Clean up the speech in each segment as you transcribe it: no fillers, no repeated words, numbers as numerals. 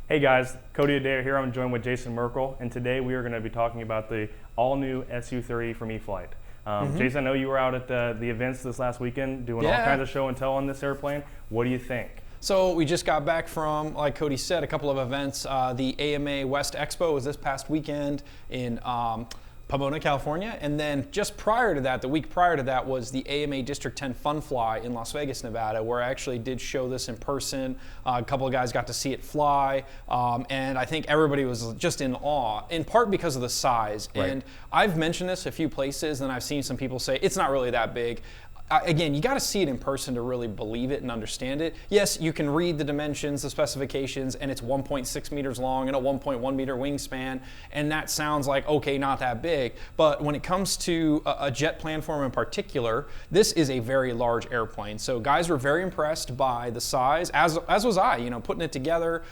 Hey guys, Cody Adair here. I'm joined with Jason Merkel, and today we are going to be talking about the all-new Su-30 from E-flite. Jason, I know you were out at the events this last weekend doing all kinds of show and tell on this airplane. What do you think? So we just got back from, like Cody said, a couple of events. The AMA West Expo was this past weekend in Pomona, California, and then just prior to that, the week prior to that, was the AMA District 10 Fun Fly in Las Vegas, Nevada, where I actually did show this in person. A couple of guys got to see it fly, and I think everybody was just in awe, in part because of the size. Right. And I've mentioned this a few places, and I've seen some people say it's not really that big. Again, you got to see it in person to really believe it and understand it. Yes, you can read the dimensions, the specifications, and it's 1.6 meters long and a 1.1 meter wingspan, and that sounds like, okay, not that big. But when it comes to a jet platform in particular, this is a very large airplane. So guys were very impressed by the size, as was I, you know, putting it together.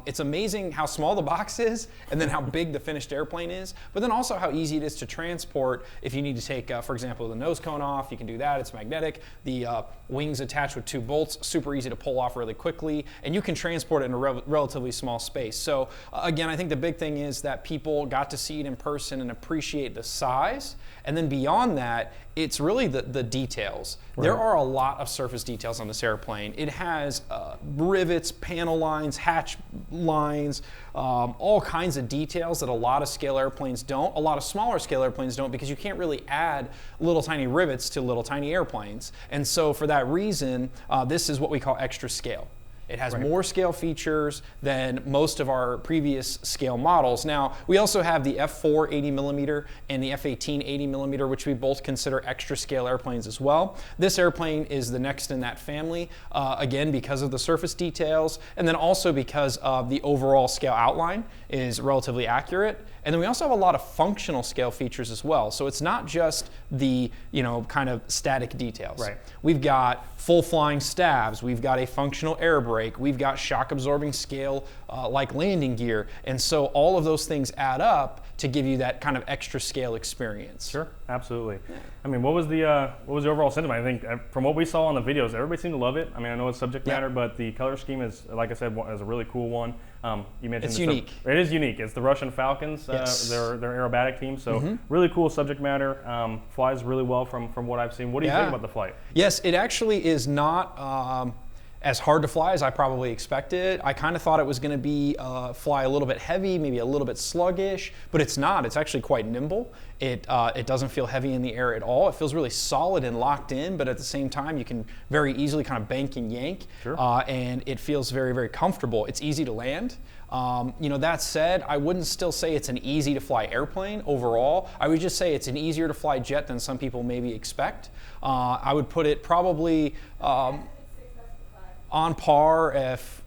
It's amazing how small the box is and then how big the finished airplane is, but then also how easy it is to transport. If you need to take, for example, the nose cone off, you can do that. It's magnetic. The wings attached with 2 bolts, super easy to pull off really quickly, and you can transport it in a relatively small space. So again, I think the big thing is that people got to see it in person and appreciate the size, and then beyond that, it's really the details. Right. There are a lot of surface details on this airplane. It has rivets, panel lines, hatch lines, all kinds of details that a lot of scale airplanes don't. A lot of smaller scale airplanes don't, because you can't really add little tiny rivets to little tiny airplanes. And so for that reason, this is what we call extra scale. It has more scale features than most of our previous scale models. Now, we also have the F4 80mm and the F18 80mm, which we both consider extra scale airplanes as well. This airplane is the next in that family, again, because of the surface details, and then also because of the overall scale outline is relatively accurate. And then we also have a lot of functional scale features as well. So it's not just the, you know, kind of static details. Right. We've got full flying stabs. We've got a functional air brake. We've got shock absorbing scale like landing gear. And so all of those things add up to give you that kind of extra scale experience. Sure, absolutely. Yeah. I mean, what was the overall sentiment? I think from what we saw on the videos, everybody seemed to love it. I mean, I know it's subject matter, but the color scheme is, like I said, is a really cool one. You mentioned it's unique. It is unique. It's the Russian Falcons. Yes. Their aerobatic team. So really cool subject matter. Flies really well from what I've seen. What do you think about the flight? Yes, it actually is not as hard to fly as I probably expected. I kind of thought it was going to be fly a little bit heavy, maybe a little bit sluggish, but it's not. It's actually quite nimble. It doesn't feel heavy in the air at all. It feels really solid and locked in, but at the same time, you can very easily kind of bank and yank, and it feels very, very comfortable. It's easy to land. You know, that said, I wouldn't still say it's an easy to fly airplane overall. I would just say it's an easier to fly jet than some people maybe expect. I would put it probably on par, if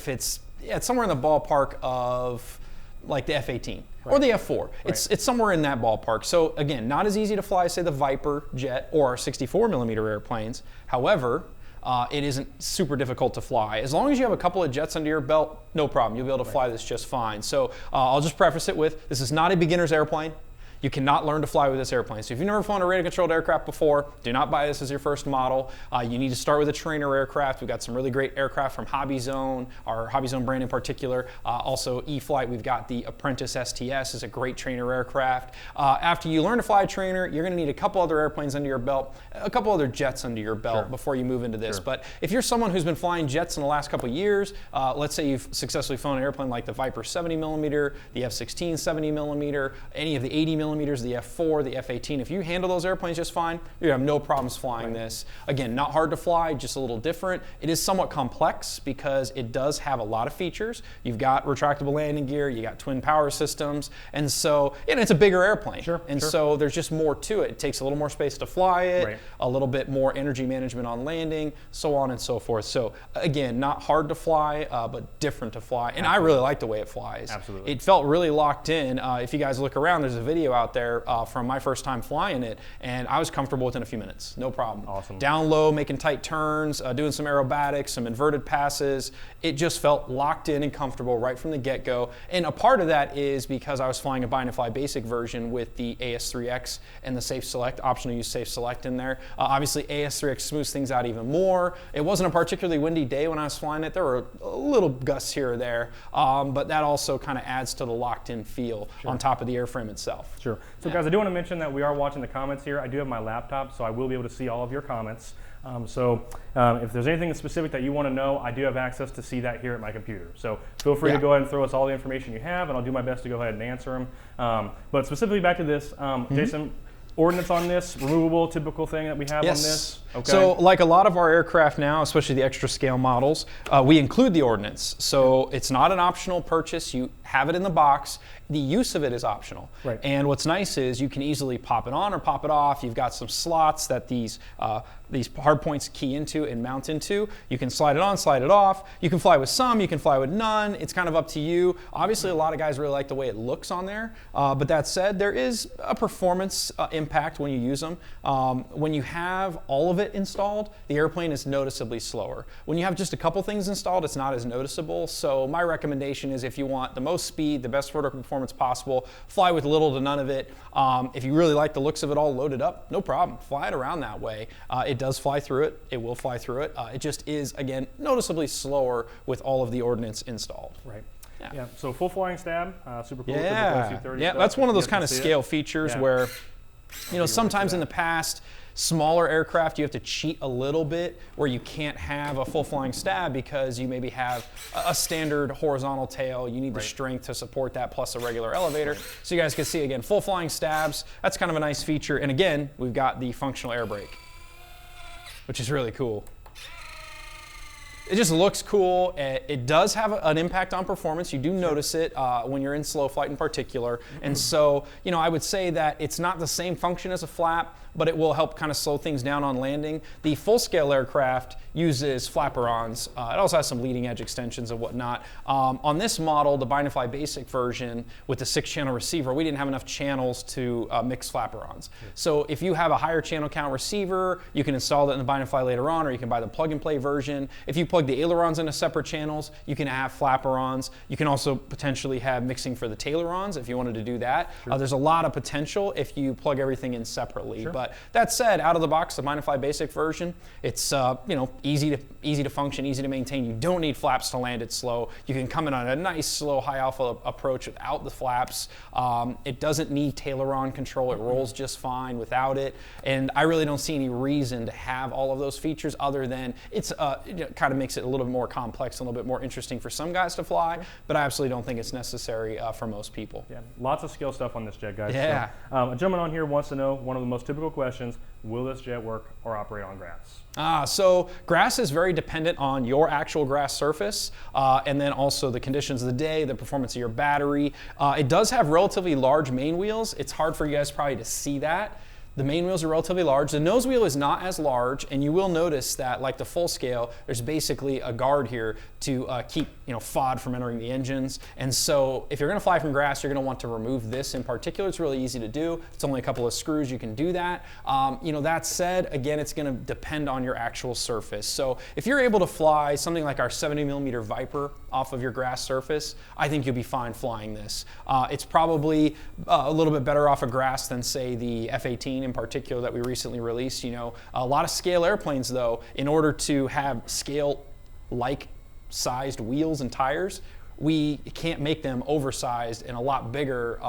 it's somewhere in the ballpark of like the F18 or the F4. It's somewhere in that ballpark. So again, not as easy to fly as say the Viper jet or our 64mm airplanes. However, it isn't super difficult to fly. As long as you have a couple of jets under your belt, no problem. You'll be able to fly this just fine. So I'll just preface it with, this is not a beginner's airplane. You cannot learn to fly with this airplane. So if you've never flown a radio-controlled aircraft before, do not buy this as your first model. You need to start with a trainer aircraft. We've got some really great aircraft from Hobby Zone, our Hobby Zone brand in particular. Also E-flite, we've got the Apprentice STS, is a great trainer aircraft. After you learn to fly a trainer, you're gonna need a couple other airplanes under your belt, a couple other jets under your belt before you move into this. But if you're someone who's been flying jets in the last couple of years, let's say you've successfully flown an airplane like the Viper 70mm, the F16 70mm, any of the 80mm, the F4, the F18. If you handle those airplanes just fine, you have no problems flying this. Again, not hard to fly, just a little different. It is somewhat complex because it does have a lot of features. You've got retractable landing gear, you got twin power systems, and so it's a bigger airplane. So there's just more to it. It takes a little more space to fly it, a little bit more energy management on landing, so on and so forth. So again, not hard to fly, but different to fly. And I really like the way it flies. Absolutely. It felt really locked in. If you guys look around, there's a video out out there from my first time flying it, and I was comfortable within a few minutes, no problem. Awesome. Down low, making tight turns, doing some aerobatics, some inverted passes. It just felt locked in and comfortable right from the get-go. And a part of that is because I was flying a bind-and-fly basic version with the AS3X and the Safe Select, optional use Safe Select in there. Obviously, AS3X smooths things out even more. It wasn't a particularly windy day when I was flying it. There were little gusts here or there, but that also kind of adds to the locked-in feel on top of the airframe itself. Sure. So guys, I do want to mention that we are watching the comments here. I do have my laptop, so I will be able to see all of your comments. If there's anything specific that you want to know, I do have access to see that here at my computer. So feel free to go ahead and throw us all the information you have, and I'll do my best to go ahead and answer them. But specifically back to this, Jason, ordnance on this, removable, typical thing that we have on this? Okay. So like a lot of our aircraft now, especially the extra scale models, we include the ordnance. So it's not an optional purchase. You have it in the box. The use of it is optional. Right. And what's nice is you can easily pop it on or pop it off. You've got some slots that these hard points key into and mount into. You can slide it on, slide it off. You can fly with some, you can fly with none. It's kind of up to you. Obviously, a lot of guys really like the way it looks on there. But that said, there is a performance impact when you use them. When you have all of it installed, the airplane is noticeably slower. When you have just a couple things installed, it's not as noticeable. So my recommendation is if you want the most speed, the best vertical performance possible, fly with little to none of it. If you really like the looks of it all loaded up, no problem. Fly it around that way. It does fly through it. It will fly through it. It just is, again, noticeably slower with all of the ordnance installed. Right. Yeah. So full flying stab, super cool. Yeah. Yeah. That's one of those kind of scale features where, you know, sometimes in the past, smaller aircraft, you have to cheat a little bit where you can't have a full flying stab because you maybe have a standard horizontal tail. You need the strength to support that plus a regular elevator. So you guys can see, again, full flying stabs. That's kind of a nice feature. And again, we've got the functional air brake, which is really cool. It just looks cool. It does have an impact on performance. You do notice it when you're in slow flight in particular. And so, you know, I would say that it's not the same function as a flap, but it will help kind of slow things down on landing. The full-scale aircraft uses flapper-ons. It also has some leading edge extensions and whatnot. On this model, the bind-and-fly basic version with the 6-channel receiver, we didn't have enough channels to mix flapper-ons. So if you have a higher channel count receiver, you can install that in the bind-and-fly later on, or you can buy the plug-and-play version. If you plug the ailerons into separate channels, you can have flapper-ons. You can also potentially have mixing for the tailerons if you wanted to do that. There's a lot of potential if you plug everything in separately. But that said, out of the box, the bind-and-fly basic version, it's you know, easy to function, easy to maintain. You don't need flaps to land it slow. You can come in on a nice, slow, high alpha approach without the flaps. It doesn't need taileron control. It rolls just fine without it. And I really don't see any reason to have all of those features other than it's it kind of makes it a little bit more complex, a little bit more interesting for some guys to fly. But I absolutely don't think it's necessary for most people. Yeah, lots of skill stuff on this jet, guys. Yeah. So, a gentleman on here wants to know one of the most typical questions: will this jet work or operate on grass? So grass is very dependent on your actual grass surface and then also the conditions of the day, the performance of your battery. It does have relatively large main wheels. It's hard for you guys probably to see that. The main wheels are relatively large. The nose wheel is not as large, and you will notice that, like the full scale, there's basically a guard here to keep FOD from entering the engines. And so if you're going to fly from grass, you're going to want to remove this in particular. It's really easy to do. It's only a couple of screws. You can do that. That said, again, it's going to depend on your actual surface. So if you're able to fly something like our 70mm Viper off of your grass surface, I think you'll be fine flying this. It's probably a little bit better off of grass than, say, the F-18 in particular that we recently released. A lot of scale airplanes, though, in order to have scale-like sized wheels and tires, we can't make them oversized and a lot bigger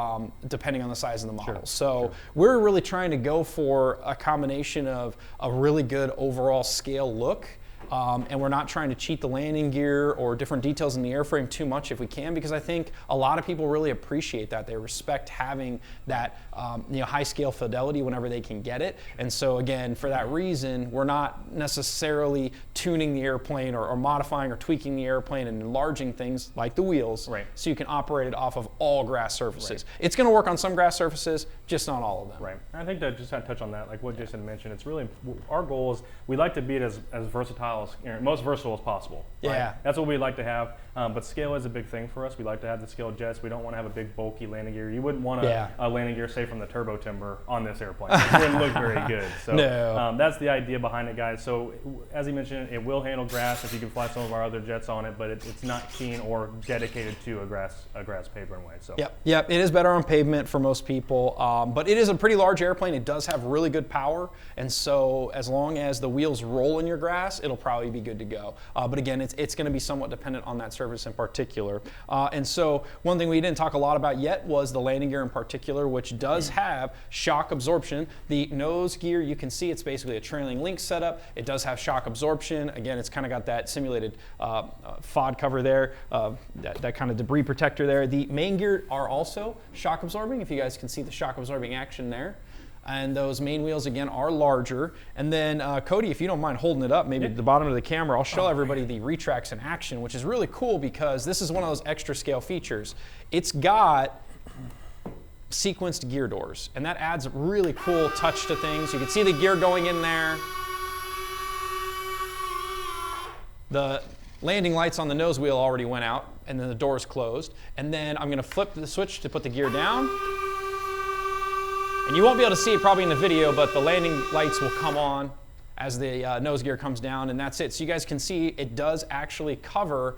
depending on the size of the model. We're really trying to go for a combination of a really good overall scale look, and we're not trying to cheat the landing gear or different details in the airframe too much if we can, because I think a lot of people really appreciate that. They respect having that high scale fidelity whenever they can get it. And so again, for that reason, we're not necessarily tuning the airplane or modifying or tweaking the airplane and enlarging things like the wheels, so you can operate it off of all grass surfaces. It's going to work on some grass surfaces, just not all of them. Right. And I think that just to touch on that, like what Jason mentioned, it's really, our goal is we like to be it as versatile most versatile as possible. Right? Yeah. That's what we like to have. But scale is a big thing for us. We like to have the scale jets. We don't want to have a big bulky landing gear. You wouldn't want a landing gear, say, from the turbo timber on this airplane. It wouldn't look very good. So no. That's the idea behind it, guys. So as he mentioned, it will handle grass if you can fly some of our other jets on it, but it's not keen or dedicated to a grass paved runway. So. Yep. It is better on pavement for most people, but it is a pretty large airplane. It does have really good power, and so as long as the wheels roll in your grass, it'll probably be good to go. But again, it's going to be somewhat dependent on that surface in particular. And so one thing we didn't talk a lot about yet was the landing gear in particular, which does have shock absorption. The nose gear, you can see it's basically a trailing link setup. It does have shock absorption. Again, it's kind of got that simulated FOD cover there, that kind of debris protector there. The main gear are also shock absorbing, if you guys can see the shock absorbing action there. And those main wheels, again, are larger. And then, Cody, if you don't mind holding it up, maybe at the bottom of the camera, I'll show everybody the retracts in action, which is really cool because this is one of those extra scale features. It's got sequenced gear doors, and that adds a really cool touch to things. You can see the gear going in there. The landing lights on the nose wheel already went out, and then the door's closed. And then I'm gonna flip the switch to put the gear down. And you won't be able to see it probably in the video, but the landing lights will come on as the nose gear comes down, and that's it. So you guys can see it does actually cover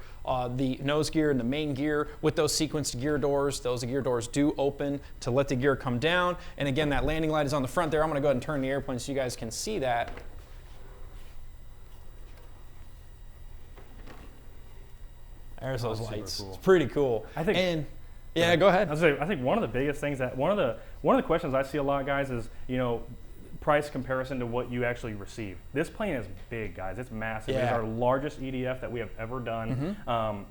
the nose gear and the main gear with those sequenced gear doors. Those gear doors do open to let the gear come down. And again, that landing light is on the front there. I'm gonna go ahead and turn the airplane so you guys can see that. There's those lights. Cool. It's pretty cool. I think. Yeah, go ahead. I think one of the biggest things that one of the questions I see a lot, guys, is price comparison to what you actually receive. This plane is big, guys. It's massive. Yeah. It's our largest EDF that we have ever done.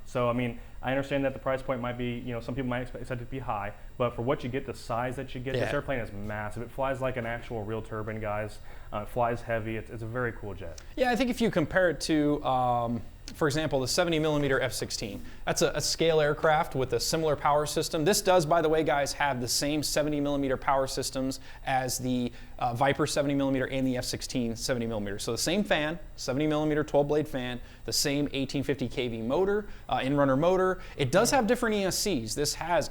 So I mean, I understand that the price point might be, some people might expect it to be high, but for what you get, the size that you get, this airplane is massive. It flies like an actual real turbine, guys. It flies heavy. It's a very cool jet. Yeah, I think if you compare it to for example, the 70mm F-16. That's a scale aircraft with a similar power system. This does, by the way, guys, have the same 70mm power systems as the Viper 70mm and the F-16 70mm. So the same fan, 70mm 12-blade fan, the same 1850 kV motor, in-runner motor. It does have different ESCs. This has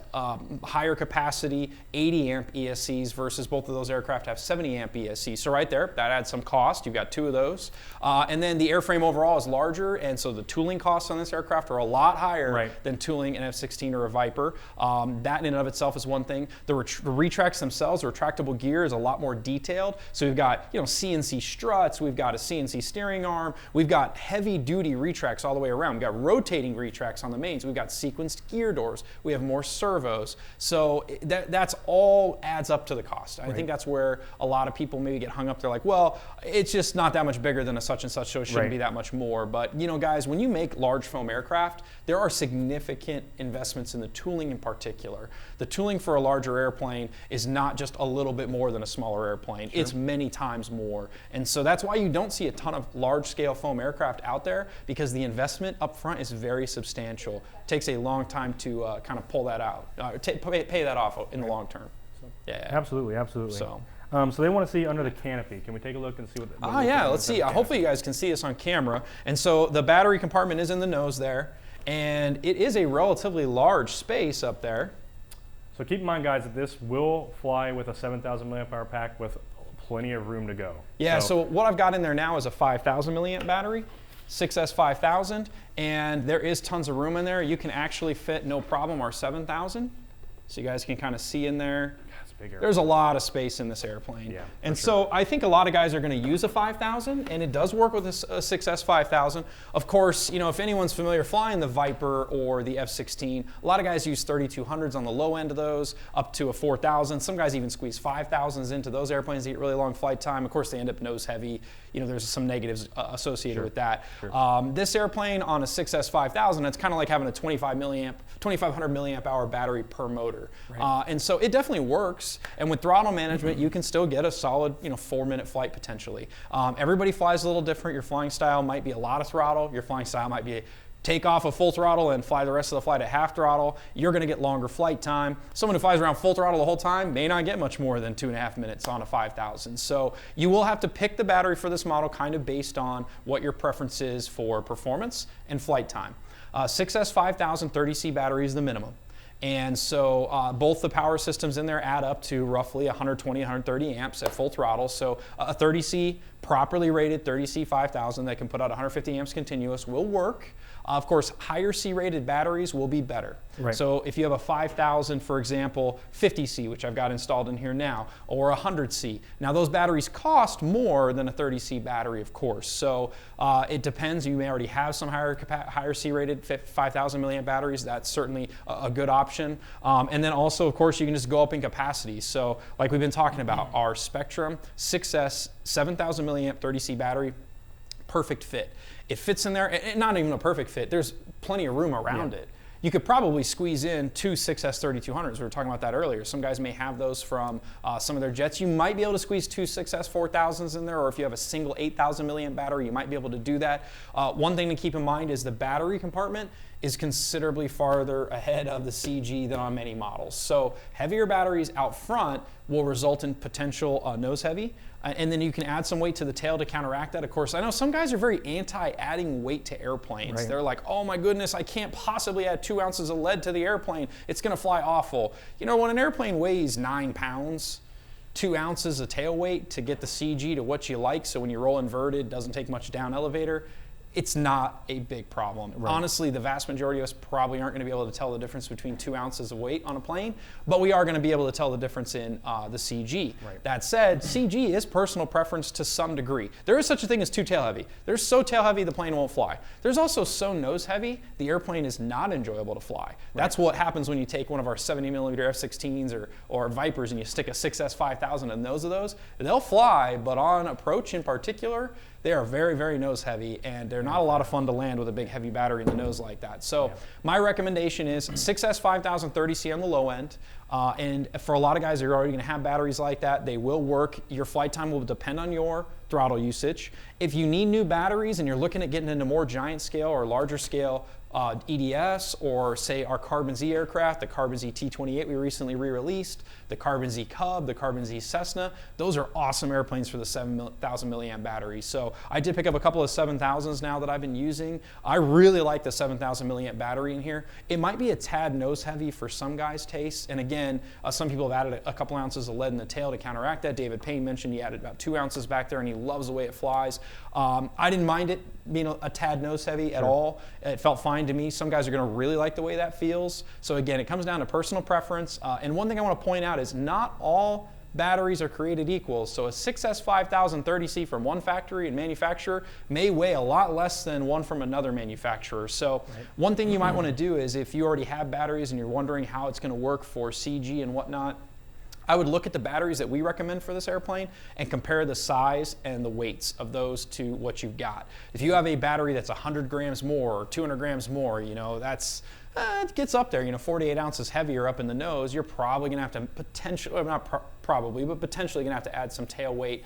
higher capacity 80 amp ESCs versus both of those aircraft have 70 amp ESCs. So right there, that adds some cost. You've got two of those. And then the airframe overall is larger, and so the tooling costs on this aircraft are a lot higher than tooling an F-16 or a Viper. That in and of itself is one thing. The retracts themselves, the retractable gear, is a lot more detailed. So we've got CNC struts, we've got a CNC steering arm, we've got heavy-duty retracts all the way around. We've got rotating retracts on the mains. We've got sequenced gear doors. We have more servos. So that's all adds up to the cost. I think that's where a lot of people maybe get hung up. They're like, well, it's just not that much bigger than a such and such, so it shouldn't be that much more. But guys, when you make large foam aircraft, there are significant investments in the tooling in particular. The tooling for a larger airplane is not just a little bit more than a smaller airplane. It's many times more. And so that's why you don't see a ton of large-scale foam aircraft out there, because the investment up front is very substantial. It takes a long time to kind of pull that out, pay that off in the long term. So, yeah. Absolutely. So they want to see under the canopy. Can we take a look and see what? Let's see. Hopefully you guys can see this on camera. And so the battery compartment is in the nose there, and it is a relatively large space up there. So keep in mind, guys, that this will fly with a 7,000 milliamp hour pack with plenty of room to go. Yeah. So what I've got in there now is a 5,000 milliamp battery, 6S 5000, and there is tons of room in there. You can actually fit no problem our 7,000. So you guys can kind of see in there. There's a lot of space in this airplane. Yeah, and so I think a lot of guys are going to use a 5000, and it does work with a 6S 5000. Of course, if anyone's familiar flying the Viper or the F-16, a lot of guys use 3200s on the low end of those, up to a 4000. Some guys even squeeze 5000s into those airplanes to get really long flight time. Of course, they end up nose heavy. There's some negatives associated with that. This airplane on a 6S 5000, it's kind of like having a 2500 milliamp hour battery per motor. And so it definitely works. And with throttle management, you can still get a solid 4-minute flight potentially. Everybody flies a little different. Your flying style might be a lot of throttle. Your flying style might be take off at full throttle and fly the rest of the flight at half throttle, you're going to get longer flight time. Someone who flies around full throttle the whole time may not get much more than 2.5 minutes on a 5000. So you will have to pick the battery for this model kind of based on what your preference is for performance and flight time. 6S 5000 30C battery is the minimum. And so both the power systems in there add up to roughly 120, 130 amps at full throttle. So a 30C, properly rated 30C 5000 that can put out 150 amps continuous will work. Of course, higher C rated batteries will be better. Right. So if you have a 5000, for example, 50C, which I've got installed in here now, or a 100C. Now those batteries cost more than a 30C battery, of course. So it depends. You may already have some higher C rated 5000 milliamp batteries. That's certainly a good option. And then also, of course, you can just go up in capacity. So like we've been talking about, our Spectrum 6S 7000 milliamp 30C battery, perfect fit. It fits in there, and not even a perfect fit. There's plenty of room around it. You could probably squeeze in two 6S 3200s. We were talking about that earlier. Some guys may have those from some of their jets. You might be able to squeeze two 6S 4000s in there, or if you have a single 8000 milliamp battery, you might be able to do that. One thing to keep in mind is the battery compartment is considerably farther ahead of the CG than on many models. So heavier batteries out front will result in potential nose heavy. And then you can add some weight to the tail to counteract that. Of course, I know some guys are very anti-adding weight to airplanes. Right. They're like, oh my goodness, I can't possibly add 2 ounces of lead to the airplane. It's gonna fly awful. You know, when an airplane weighs 9 pounds, 2 ounces of tail weight to get the CG to what you like, so when you roll inverted, doesn't take much down elevator, it's not a big problem. Right. Honestly, the vast majority of us probably aren't going to be able to tell the difference between 2 ounces of weight on a plane, but we are going to be able to tell the difference in the CG. Right. That said, CG is personal preference to some degree. There is such a thing as too tail heavy. There's so tail heavy the plane won't fly. There's also so nose heavy the airplane is not enjoyable to fly. Right. That's what happens when you take one of our 70mm F-16s or Vipers and you stick a 6S 5000 in the nose of those. They'll fly, but on approach in particular, they are very, very nose heavy, and they're not a lot of fun to land with a big heavy battery in the nose like that. So my recommendation is 6S 5000 30C on the low end. And for a lot of guys that are already gonna have batteries like that, they will work. Your flight time will depend on your throttle usage. If you need new batteries and you're looking at getting into more giant scale or larger scale EDS, or say our Carbon Z aircraft, the Carbon Z T-28 we recently re-released, the Carbon Z Cub, the Carbon Z Cessna, those are awesome airplanes for the 7000 milliamp battery. So I did pick up a couple of 7000s now that I've been using. I really like the 7000 milliamp battery in here. It might be a tad nose heavy for some guys' tastes, and again, some people have added a couple ounces of lead in the tail to counteract that. David Payne mentioned he added about 2 ounces back there, and he loves the way it flies. I didn't mind it being a tad nose heavy at all. It felt fine to me. Some guys are going to really like the way that feels. So again, it comes down to personal preference. And one thing I want to point out is not all batteries are created equal. So a 6S 5000 30C from one factory and manufacturer may weigh a lot less than one from another manufacturer. So one thing you might want to do is, if you already have batteries and you're wondering how it's going to work for CG and whatnot, I would look at the batteries that we recommend for this airplane and compare the size and the weights of those to what you've got. If you have a battery that's 100 grams more or 200 grams more, you know, that's it gets up there, you know, 48 ounces heavier up in the nose, you're probably going to have to potentially, well, not probably, but potentially going to have to add some tail weight,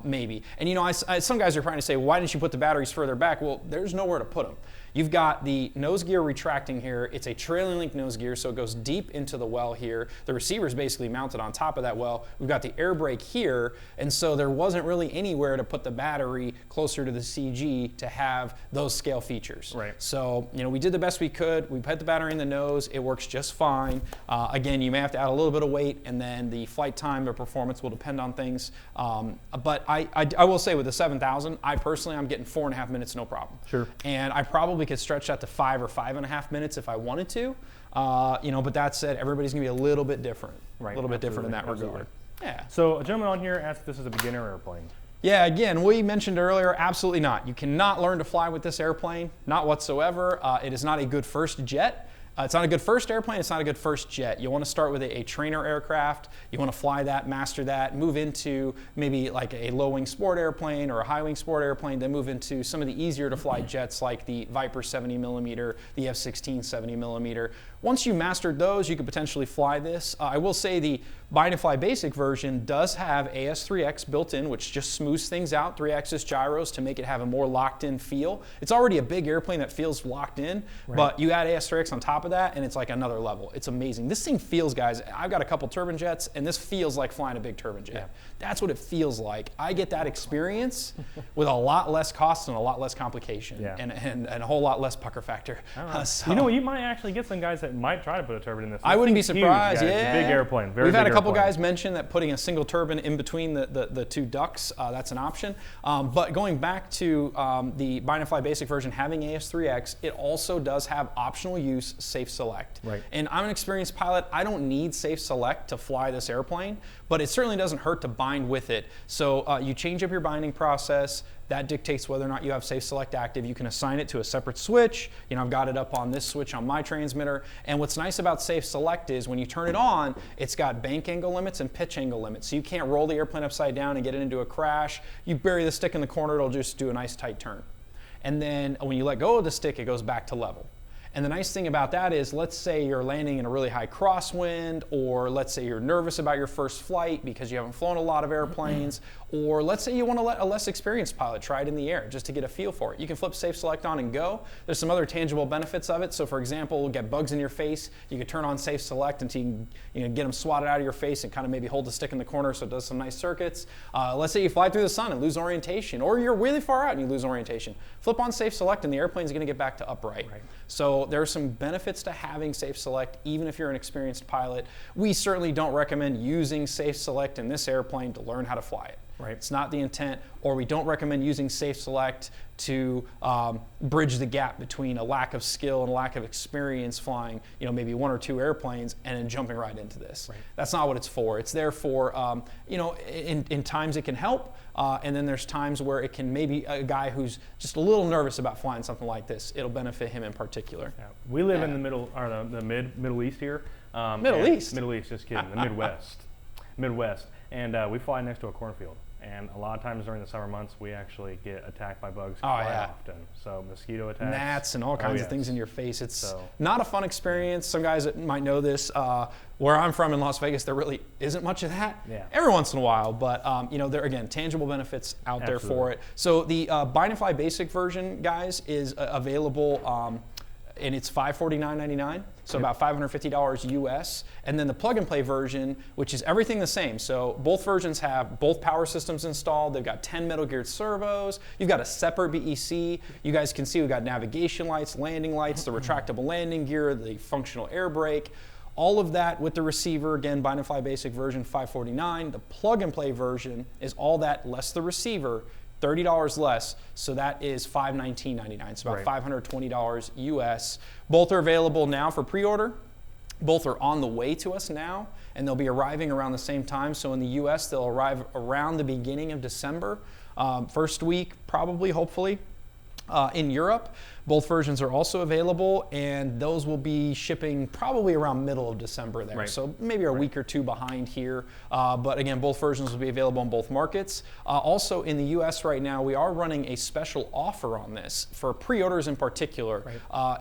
maybe. And you know, some guys are trying to say, why didn't you put the batteries further back? Well, there's nowhere to put them. You've got the nose gear retracting here. It's a trailing link nose gear, so it goes deep into the well here. The receiver is basically mounted on top of that well. We've got the air brake here, and so there wasn't really anywhere to put the battery closer to the CG to have those scale features. Right. So, you know, we did the best we could. We put the battery in the nose. It works just fine. Again, you may have to add a little bit of weight, and then the flight time or performance will depend on things. But I will say with the 7000, I'm getting 4.5 minutes, no problem. Sure. And I probably could stretch that to 5 or 5.5 minutes if I wanted to. You know, but that said, everybody's gonna be a little bit different. Right. A little bit different in that Absolutely. regard. Yeah. So a gentleman on here asked if this is a beginner airplane. Yeah, again, we mentioned earlier, absolutely not. You cannot learn to fly with this airplane, not whatsoever. It is not a good first jet. It's not a good first airplane, it's not a good first jet. You want to start with a trainer aircraft, you want to fly that, master that, move into maybe like a low-wing sport airplane or a high-wing sport airplane, then move into some of the easier to fly jets like the Viper 70mm, the F-16 70mm. Once you mastered those, you could potentially fly this. I will say the Bind and Fly Basic version does have AS3X built in, which just smooths things out, 3-axis gyros to make it have a more locked-in feel. It's already a big airplane that feels locked in, but you add AS3X on top of that, and it's like another level. It's amazing. This thing feels, guys, I've got a couple turbine jets, and this feels like flying a big turbine jet. That's what it feels like. I get that experience with a lot less cost and a lot less complication, and a whole lot less pucker factor. So, you know, you might actually get some guys that might try to put a turbine in this. I wouldn't be surprised. Huge, it's a big airplane. We've had a couple guys mention that putting a single turbine in between the two ducts, that's an option. But going back to the Bind and Fly Basic version having AS3X, it also does have optional use Safe Select. And I'm an experienced pilot. I don't need Safe Select to fly this airplane, but it certainly doesn't hurt to bind with it. So you change up your binding process. That dictates whether or not you have Safe Select active. You can assign it to a separate switch. You know, I've got it up on this switch on my transmitter. And what's nice about Safe Select is when you turn it on, it's got bank angle limits and pitch angle limits. So you can't roll the airplane upside down and get it into a crash. You bury the stick in the corner, it'll just do a nice tight turn. And then when you let go of the stick, it goes back to level. And the nice thing about that is, let's say you're landing in a really high crosswind, or let's say you're nervous about your first flight because you haven't flown a lot of airplanes, or let's say you want to let a less experienced pilot try it in the air just to get a feel for it. You can flip Safe Select on and go. There's some other tangible benefits of it. So for example, get bugs in your face, you can turn on Safe Select until you can get them swatted out of your face and kind of maybe hold the stick in the corner so it does some nice circuits. Let's say you fly through the sun and lose orientation, or you're really far out and you lose orientation. Flip on Safe Select and the airplane's going to get back to upright. So there are some benefits to having Safe Select, even if you're an experienced pilot. We certainly don't recommend using Safe Select in this airplane to learn how to fly it. It's not the intent, or we don't recommend using Safe Select to bridge the gap between a lack of skill and a lack of experience flying, you know, maybe one or two airplanes and then jumping right into this. That's not what it's for. It's there for, you know, in times it can help, and then there's times where it can maybe a guy who's just a little nervous about flying something like this, it'll benefit him in particular. We live in the middle, or the Middle East here. Middle East, just kidding, the Midwest. And we fly next to a cornfield. And a lot of times during the summer months, we actually get attacked by bugs quite often. So mosquito attacks. Gnats and all kinds of things in your face. It's not a fun experience. Some guys that might know this, where I'm from in Las Vegas, there really isn't much of that. Every once in a while, but you know, there are, again, tangible benefits out there for it. So the Bind and Fly Basic version, guys, is available, and it's $549.99. So about $550 US. And then the plug and play version, which is everything the same. So both versions have both power systems installed. They've got 10 metal geared servos. You've got a separate BEC. You guys can see we've got navigation lights, landing lights, the retractable landing gear, the functional air brake. All of that with the receiver. Again, Bind and Fly Basic version, $549. The plug and play version is all that less the receiver, $30 less, so that is $519.99, so about $520 US. Both are available now for pre-order. Both are on the way to us now, and they'll be arriving around the same time. So in the US, they'll arrive around the beginning of December, first week, probably, hopefully. In Europe, both versions are also available, and those will be shipping probably around middle of December there. So maybe a week or two behind here. But again, both versions will be available in both markets. Also in the US right now, we are running a special offer on this for pre-orders in particular.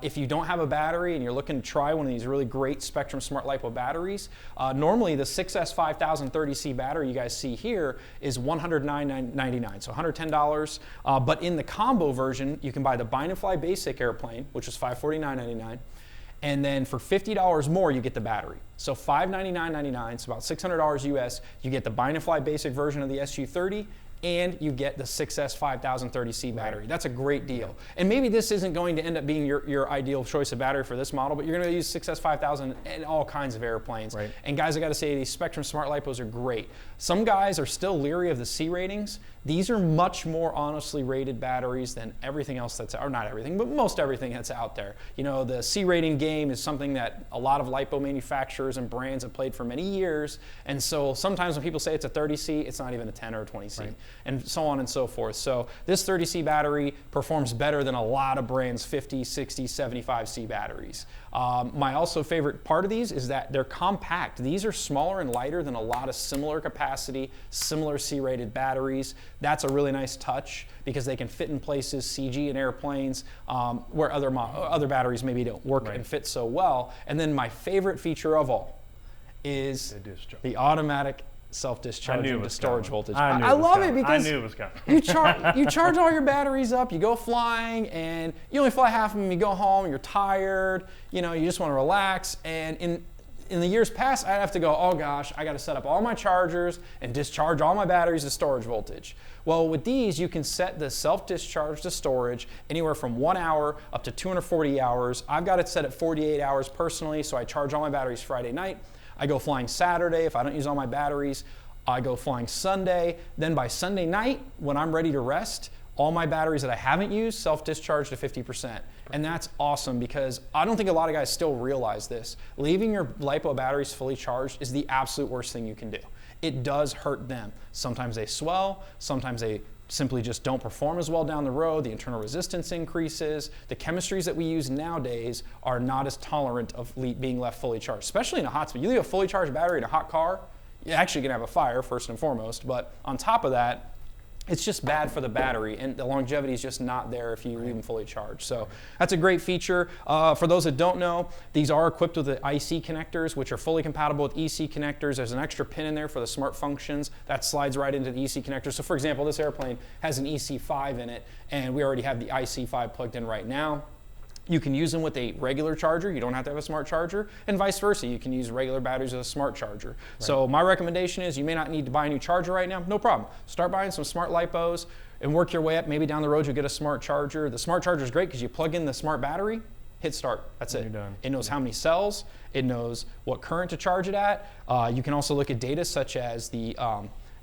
If you don't have a battery and you're looking to try one of these really great Spectrum Smart LiPo batteries, normally the 6S 5030C battery you guys see here is $109.99, so $110. But in the combo version, you can buy the Bind and Fly Basic airplane, which is $549.99, and then for $50 more, you get the battery. So $599.99, it's about $600 US. You get the Bind and Fly Basic version of the SU-30, and you get the 6S 5030C battery. That's a great deal. And maybe this isn't going to end up being your ideal choice of battery for this model, but you're going to use 6S 5000 in all kinds of airplanes. And guys, I got to say, these Spectrum Smart LiPos are great. Some guys are still leery of the C ratings. These are much more honestly rated batteries than everything else that's, or not everything, but most everything that's out there. You know, the C rating game is something that a lot of LiPo manufacturers and brands have played for many years. And so sometimes when people say it's a 30C, it's not even a 10 or a 20C. and so on and so forth. So this 30C battery performs better than a lot of brands' 50, 60, 75C batteries. My also favorite part of these is that they're compact. These are smaller and lighter than a lot of similar capacity, similar C-rated batteries. That's a really nice touch because they can fit in places, CG and airplanes, where other batteries maybe don't work and fit so well. And then my favorite feature of all is the automatic self-discharging to storage voltage. I love it because I knew it was coming. you charge all your batteries up, you go flying, and you only fly half of them, you go home, you're tired, you just want to relax. And in the years past, I'd have to go, oh gosh, I got to set up all my chargers and discharge all my batteries to storage voltage. Well, with these, you can set the self-discharge to storage anywhere from 1 hour up to 240 hours. I've got it set at 48 hours personally, so I charge all my batteries Friday night. I go flying Saturday. If I don't use all my batteries, I go flying Sunday. Then by Sunday night, when I'm ready to rest, all my batteries that I haven't used self-discharge to 50%. And that's awesome because I don't think a lot of guys still realize this. Leaving your LiPo batteries fully charged is the absolute worst thing you can do. It does hurt them. Sometimes they swell, sometimes they simply just don't perform as well down the road. The internal resistance increases. The chemistries that we use nowadays are not as tolerant of being left fully charged, especially in a hot spot. You leave a fully charged battery in a hot car, you're actually gonna have a fire first and foremost, but on top of that, it's just bad for the battery, and the longevity is just not there if you leave them fully charged. So that's a great feature. For those that don't know, these are equipped with the IC connectors, which are fully compatible with EC connectors. There's an extra pin in there for the smart functions that slides right into the EC connector. So for example, this airplane has an EC5 in it, and we already have the IC5 plugged in right now. You can use them with a regular charger. You don't have to have a smart charger, and vice versa. You can use regular batteries with a smart charger. Right. So my recommendation is you may not need to buy a new charger right now. No problem. Start buying some smart LiPos and work your way up. Maybe down the road you'll get a smart charger. The smart charger is great because you plug in the smart battery, hit start. That's it. You're done. It knows how many cells. It knows what current to charge it at. You can also look at data such as the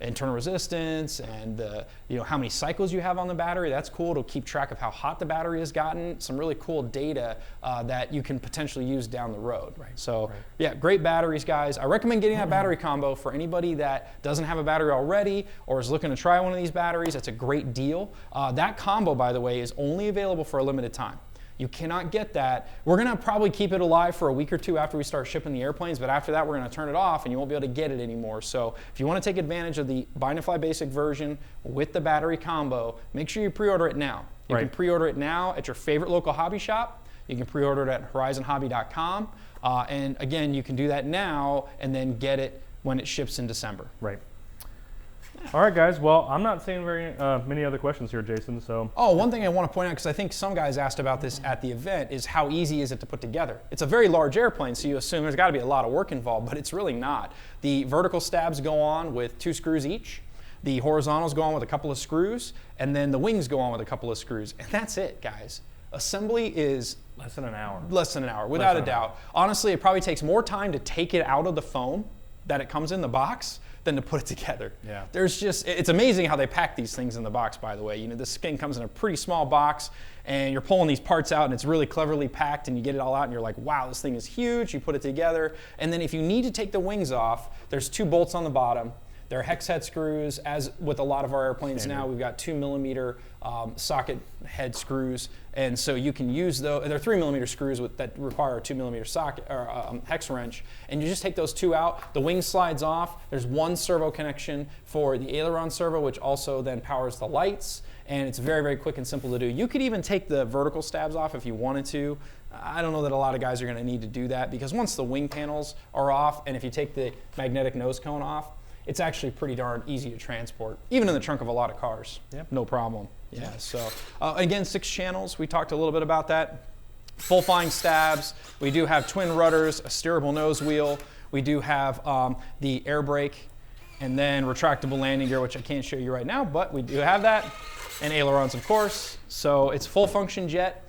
internal resistance and the, how many cycles you have on the battery. That's cool. It'll keep track of how hot the battery has gotten. Some really cool data that you can potentially use down the road. Right. So yeah, great batteries, guys. I recommend getting that battery combo for anybody that doesn't have a battery already or is looking to try one of these batteries. It's a great deal. That combo, by the way, is only available for a limited time. You cannot get that. We're gonna probably keep it alive for a week or two after we start shipping the airplanes, but after that we're gonna turn it off and you won't be able to get it anymore. So if you wanna take advantage of the Bind and Fly Basic version with the battery combo, make sure you pre-order it now. You can pre-order it now at your favorite local hobby shop. You can pre-order it at horizonhobby.com. And again, you can do that now and then get it when it ships in December. Right. All right, guys. Well, I'm not seeing very many other questions here, Jason. So. Oh, one thing I want to point out, because I think some guys asked about this at the event, is how easy is it to put together? It's a very large airplane, so you assume there's got to be a lot of work involved, but it's really not. The vertical stabs go on with 2 screws each. The horizontals go on with a couple of screws, and then the wings go on with a couple of screws, and that's it, guys. Assembly is less than an hour. Less than an hour, without a doubt. Honestly, it probably takes more time to take it out of the foam that it comes in the box than to put it together. Yeah. It's amazing how they pack these things in the box, by the way. This thing comes in a pretty small box and you're pulling these parts out and it's really cleverly packed and you get it all out and you're like, wow, this thing is huge. You put it together. And then if you need to take the wings off, there's 2 bolts on the bottom. They're hex head screws, as with a lot of our airplanes now. We've got 2mm socket head screws, and so you can use those. They're 3mm screws that require a 2mm socket or hex wrench, and you just take those 2 out. The wing slides off. There's 1 servo connection for the aileron servo, which also then powers the lights, and it's very, very quick and simple to do. You could even take the vertical stabs off if you wanted to. I don't know that a lot of guys are going to need to do that because once the wing panels are off, and if you take the magnetic nose cone off, it's actually pretty darn easy to transport, even in the trunk of a lot of cars. Yep. No problem. Yeah. So again, 6 channels. We talked a little bit about that. Full flying stabs. We do have twin rudders, a steerable nose wheel. We do have the air brake, and then retractable landing gear, which I can't show you right now, but we do have that, and ailerons, of course. So it's full function jet.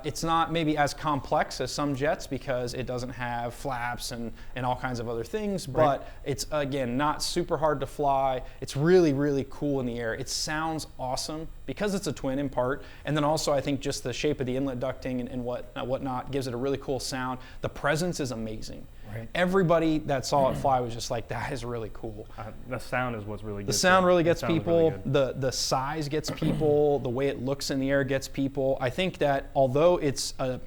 It's not maybe as complex as some jets because it doesn't have flaps and all kinds of other things, but it's, again, not super hard to fly. It's really, really cool in the air. It sounds awesome because it's a twin in part, and then also I think just the shape of the inlet ducting and whatnot gives it a really cool sound. The presence is amazing. Everybody that saw it fly was just like, that is really cool. The sound is what's really good. The sound really gets people. Really the size gets people. The way it looks in the air gets people. I think that although it's a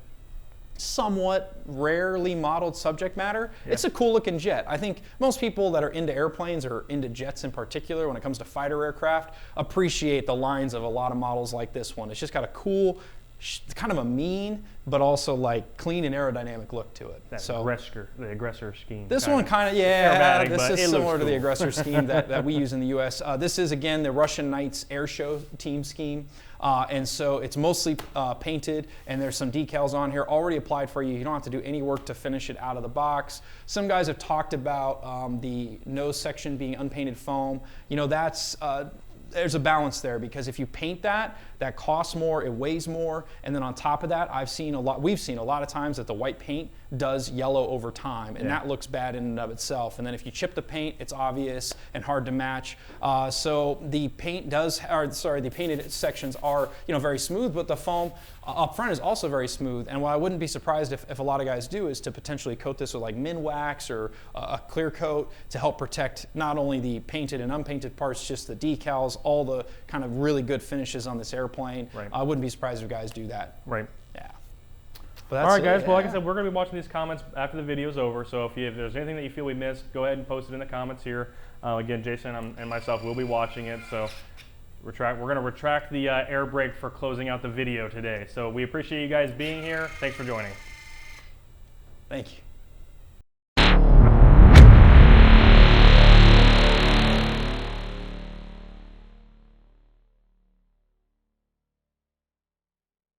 somewhat rarely modeled subject matter, it's a cool looking jet. I think most people that are into airplanes or into jets in particular when it comes to fighter aircraft appreciate the lines of a lot of models like this one. It's just got a cool, kind of a mean, but also like clean and aerodynamic look to it. The aggressor scheme. This one kind of, this is similar to the aggressor scheme that we use in the US. This is again the Russian Knights air show team scheme. And so it's mostly painted, and there's some decals on here already applied for you. You don't have to do any work to finish it out of the box. Some guys have talked about the nose section being unpainted foam. You know, that's there's a balance there, because if you paint that costs more, it weighs more, and then on top of that, we've seen a lot of times that the white paint does yellow over time, and that looks bad in and of itself. And then if you chip the paint, it's obvious and hard to match. So the the painted sections are very smooth, but the foam up front is also very smooth. And what I wouldn't be surprised if a lot of guys do is to potentially coat this with like min wax or a clear coat to help protect not only the painted and unpainted parts, just the decals, all the kind of really good finishes on this airplane. Right. I wouldn't be surprised if guys do that. Right. Yeah. All right, guys. Well, like I said, we're going to be watching these comments after the video's over. So if there's anything that you feel we missed, go ahead and post it in the comments here. Again, Jason and myself will be watching it. So we're going to retract the air brake for closing out the video today. So we appreciate you guys being here. Thanks for joining. Thank you.